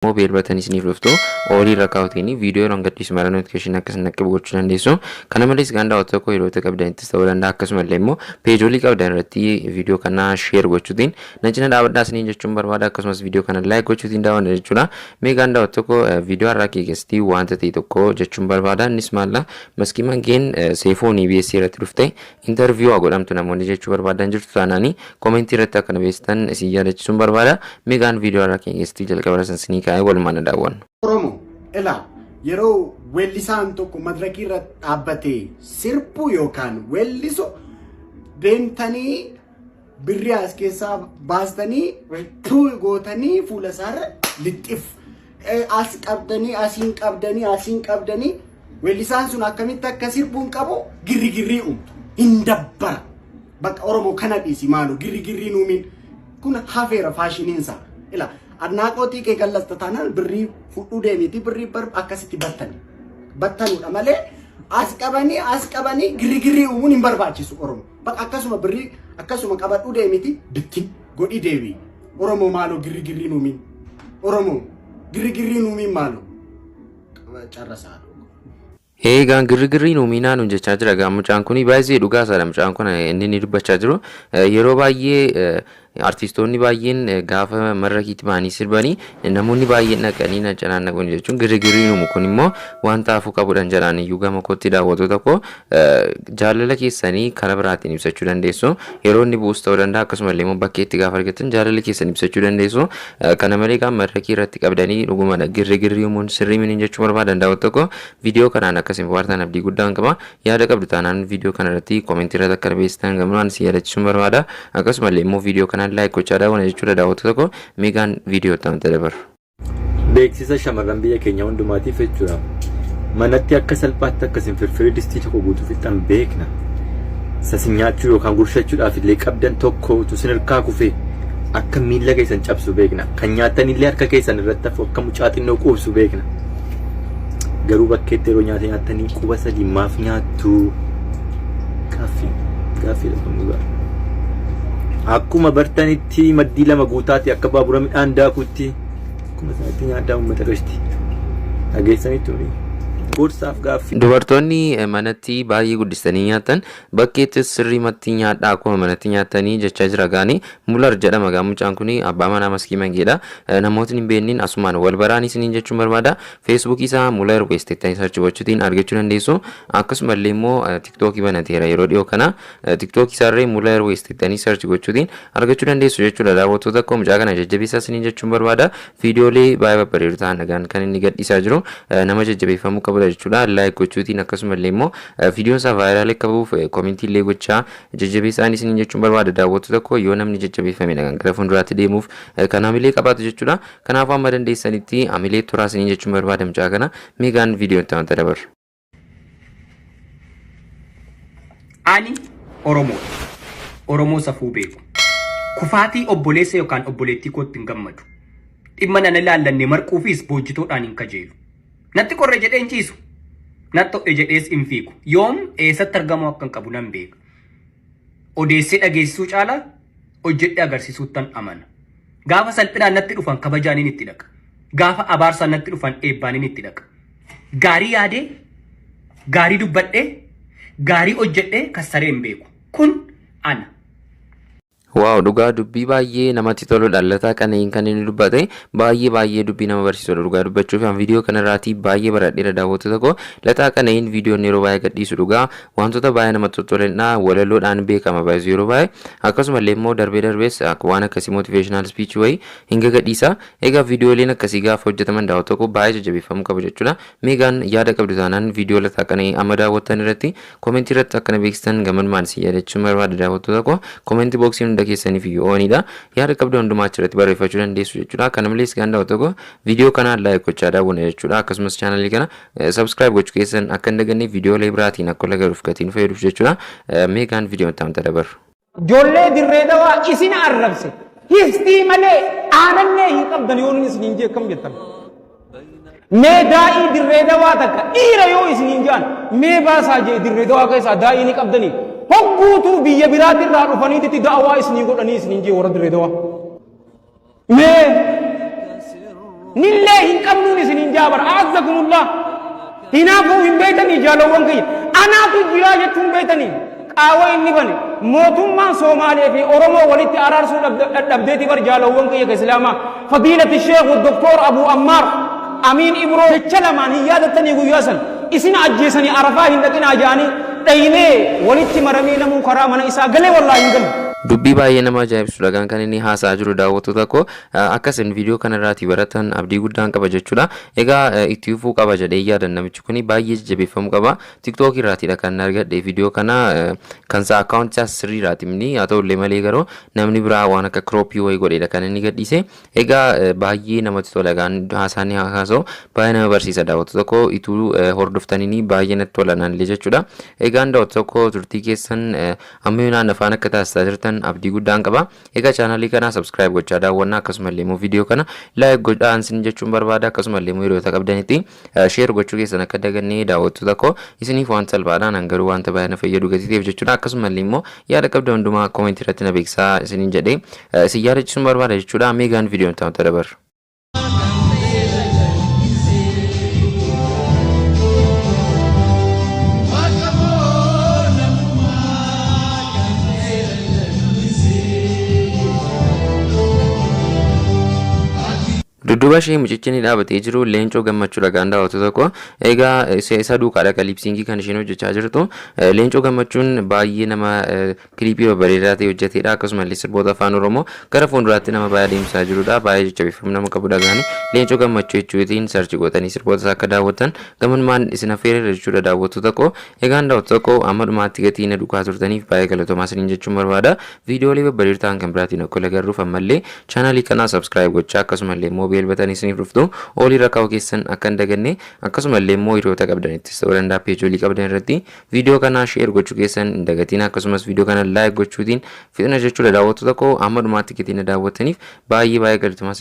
Mobile button isiniif dhuftu olii rakkaawwatanii viidiyoo yeroo gadhiisu mala notification akkasuma akka gochuu dandeessu. Kana malees ganda tokko yeroo qabdanittis ta'uu danda'a akkasumallee immoo peejoolii qabdan irratti viidiyoo kana share gochuutiin na cina dhaabadhaa isiniin jechuun barbaada akkasumas viidiyoo kana like gochuutiin daawwanna jechuudha. Mee ganda tokko viidiyoo har'a keessatti wanta ta'e tokko jechuun barbaada. Innis maalla maskii mangeen seefoon EBS irratti dhufte interview godhamtu namoonni jechuu barbaadan jirtu taanaanii komentii irratti akka beestan isin yaadachiisuun barbaada. Mee gaan viidiyoo har'a keessatti jalqaba rasansinii walumaan daawwannu. Oromoo ilaa yeroo weellisaan tokko madirakii irra dhaabbatee sirbu yookaan weellisu deemtanii birrii as keessaa baastanii gootanii fuula isaarra lixxif as qabdanii asiin qabdanii weellisaan sun akkamitti akka sirbuun qabu girrigirrii hin dabbara. Bakka Oromoo kana dhiisi maaloo girrigirrii nuumin kun hafeera faashiniinsa ilaa. Adnaaqootii kee gallasta taanaan birrii fudhuu deemiti birrii akkasitti battanuudha malee as qabanii girrigirrii uumuun hin barbaachisu Oromoo. Bakka akkasuma birrii akkasuma qabadhuu deemiti bittin godhi deebii. Oromoo maaloo girrigirrii nuumin. Oromoo girrigirrii nuumin maaloo carrasaa. Eegaan girrigirrii nuuminaan hojjechaa jira. Mucaan kun baay'ee dhugaa isaadha. Mucaan kun inni dubbachaa jiru yeroo baay'ee artistoonni baay'een gaafa marrakiitti ba'anii sirbanii namoonni baay'een dhaqanii na canaannaqu jechuun girrigirrii nuumu kun immoo wanta hafuu qabuudhaan jedhaan iyyuu gama kootti daawwattoota koo jaalala keessanii karaa biraatiin ibsachuu dandeessu. Yeroo inni bu'us ta'uu danda'a akkasumallee immoo bakkeetti gaafa argattan jaalala keessan ibsachuu dandeessu. Kana malee gaafa marrakii irratti qabdanii dhugumadha girrigirrii uumuun sirrii miniin jechuu barbaadan daawwattoota koo viidiyoo kanaan akkasiin bohaartan abdii guddaan qaba. Yaada qabdu taanaan viidiyoo kana irratti koomentii irratti akka beessitan gamuudhaan si yaadachiisuun barbaada. Akkasumallee immoo viidiyoo kanaan like gochaa daawwana jechuudha daawwattoota koo meegaan viidiyoo ta'an dabar. Beeksisa shamarran biyya keenya hundumaatiif jechuudha. Manatti akka salphaatti akkasiin firfirii distii tokko guutuuf ittaan beekna. Sasin nyaachuu yookaan gurshachuudhaaf illee qabdan tokko utuu sin hirkaa kufee akka miila keessan cabsu beekna. Kan nyaatan illee harka keessan irratti hafu akka mucaa xinnoo quubsu beekna. Garuu bakkeetti yeroo nyaata nyaatanii quba sadii maaf nyaattu gaaffii dhugaa. Akkuma bartanitti maddii lama guutaatti akka baabura midhaan daakutti akkuma sanatti nyaataa uummata dhashti dhageessanitti horii gorsaaf gaaffii. Dubartoonni manatti baay'ee guddistanii nyaatan bakkeetti sirriimatti nyaadhaa akkuma manatti nyaatanii jechaa jira gaanii mular jedhama gaa mucaan kun abbaa manaa maskii mangeedha. Namootni hin beekniin asumaan wal baraan isiniin jechuun barbaada. Feesbuukii isaa Mular West jettanii sarchi gochuutiin argachuu dandeessu. Akkasumallee immoo tiktookii banateera yeroo dhiyoo kana tiktookii isaarree Mular West jettanii sarchi gochuutiin argachuu dandeessu jechuudha. Daawwattoota akkoo mucaa kana jajjabeessaa isiniin jechuun barbaada. Viidiyoolee baay'ee babbareedu ta'an dhagaan kan inni gadhiisaa jiru nama jajjabeeffamuu qabudha jechuudha. Like gochuutiin akkasumallee immoo viidiyoon isaa vaayiraal akka bu'uuf koomentii illee gochaa jajjabeessaa isiniin jechuun barbaada. Daawwattoota akkoo yoo namni jajjabeeffame dhagaan gara fuulduraatti deemuuf kan hamilee qabaatu jechuudha. Kanaafuu amma dandeessanitti hamilee turaa isiniin jechuun barbaada mucaa kana meegaan viidiyoon ta'an dabar. Ani Oromoo safuu beeku. Kufaatii obboleessa yookaan obboleettii kootti hin gammadu. Dhimma nana ilaallanne marquufis boojjitoodhaan hin kajeelu. Natti qorre jedhee hin ciisu. Natti hodhe jedhees hin fiigu. Yoom eessatti argamuu akka hin qabu nan beeka. Odeessee dhageessisuu caalaa hojjedhee agarsiisuuttan amana. Gaafa salphinaan natti dhufan kabajaaniin itti dhaqa. Gaafa abaarsaan natti dhufan eebbaaniin itti dhaqa. Gaarii yaadee, gaarii dubbadhee, gaarii hojjedhee kassaree hin beeku. Kun ana. Waaw dhugaa dubbii baay'ee namatti tolu dhalataa kaneen kan inni dubbate baay'ee dubbii nama barsiisudha. Dhugaa dubbachuuf an viidiyoo kanarraatii baay'ee baradheera daawwattoota koo. Lataa kaneen viidiyoon yeroo baay'ee gadhiisu dhugaa wantoota baay'ee namatti tolanidha. Walaloodhaan beekama baay'ee yeroo baay'ee akkasumallee immoo darbees waan akkasii motivational speech wayii hinga gadhiisa. Egaa viidiyooleen akkasii gaafa hojjetaman daawwattoota koo baay'ee jajjabeeffamuu qabu jechuudha. Meegaan yaada qabdu taanaan viidiyoo lataa kanee amma daawwattan irratti koomentii irratti akkana beeksisan gammannaan si yaadachiisuun barbaada daawwattoota koo. Koomentii booksiin keessaniif yoonidha yaada qabdu hundumaa achirratti barreeffachuu dandeessu jechuudha. Kana malees ganda tokko viidiyoo kana like gochaa daawwanna jechuudha. Akkasumas chaanalii kana subscribe gochuu keessan akka hin daganne viidiyoolee biraatiin akka lagaruuf gatiin fayyadamuuf jechuudha. Meegaan viidiyoon ta'amta dabaru. Ijoollee dirree dawaa isin arrabse histii malee aanannee hin qabdan yoon isin jee kam jettan. Mee daa'ii dirree dawaa takka dhiira yoo isin jaan mee baasaa jee dirree dawaa keessaa daa'ii ni qabdanii. Hogguutu biyya biraatti irraa dhufaniitti da'awaa isinii godhanii isinii jee warra dirree dawaa. Mee nillee hin qabnuun isinin jaabar a'azzakumullah hinaafuu hin beeytanii jaalowwan kiyya anaatu jiraa jechuun beeytanii qaawwa inni bane mootummaan Soomaalee fi Oromoo walitti araarsuu dhabdeeti bar jaalowwan kiyya ka islaamaa fadiilati sheekhu doktor Abu Ammaar Amiin Ibroo jecha lamaan hin yaadattanii guyyaa san isin ajjeesanii arafaa hin dhaqinaa jaanii dhaynee walitti maramee namuu karaa mana isaa galee wallaahi hin galu. Dubbii baay'ee nama ajaa'ibsiisudha kan inni haasaa jiru daawwattoota koo akkasin viidiyoo kanarraati baratan abdii guddaan qaba jechuudha. Egaa itti fufuu qaba jedhee yaadan namichi kuni baay'ee jajjabeeffamuu qaba. TikTok irraatidha kan argadhe viidiyoo kana kan isaa akkaawuntii sirriiraati mini haa ta'ullee malee garuu namni biraa waan akka kirooppii wayii godheedha kan inni gadhiise. Egaa baay'ee namatti tola kan haasaan haasa'u baay'ee nama barsiisa daawwattoota koo ituu hordoftanii baay'ee natti tola naanillee jechuudha. Egaa daawwattoota koo turtii keessan amma yoonaan afaan akka taasisaa jirtan abdii guddaan qaba. Egaa chaanalii kana subscribe gochaa daawwannaa akkasumallee immoo viidiyoo kana like godhaan sin jechuun barbaada akkasumallee immoo yeroo qabdanitti share gochuu keessan akka dagannee daawwattoota koo isiniif waan salphaadhaan hangaruu wanta baay'ee na fayyadu gatiiteef jechuudha. Akkasumallee immoo yaada qabda hundumaa comment irratti na beeksisaa isiniin jedhee isin yaadachiisuun barbaada jechuudha. Meegaan viidiyoon ta'u dabarra. Dudduuba ishee mucichini dhaabatee jiru leencoo gammachuudha kan daawwattoota koo. Egaa isa duukaadha kaliipsiingii kan isheen hojjechaa jirtu. Leencoo gammachuun baay'ee nama kiliipii babbareedaa ta'e hojjeteedha. Akkasumallee sirboota afaan Oromoo gara fuulduraatti nama baay'ee adeemsisaa jirudha. Baay'ee jajjabeeffamuu nama qabudha gaani. Leencoo gammachuu jechuutiin sarchi gootanii sirboota akka daawwatan gamanmaan isin affeerera jechuudha daawwattoota koo. Egaan daawwattoota koo amma dhumaatti gatii na dhugaa turtaniif baay'ee galatoomaa isiniin jechuun barbaada. Viidiyoolee babbareedoo ta'an kan biraatiin akka agarruuf ammallee chaanalii kana subscribe gochaa akkasumallee immoo beelbatanii isiniif dhuftu olii rakkaa'u keessan akka hin daganne akkasumallee immoo hiriyoota qabdanittis ta'uu danda'a peejoolii qabdan irratti viidiyoo kana share gochuu keessan hin dagatiin akkasumas viidiyoo kana like gochuutiin fixna jechuudha daawwattoota koo amma dhumaatti gatii na daawwattaniif baay'ee galatoomaa.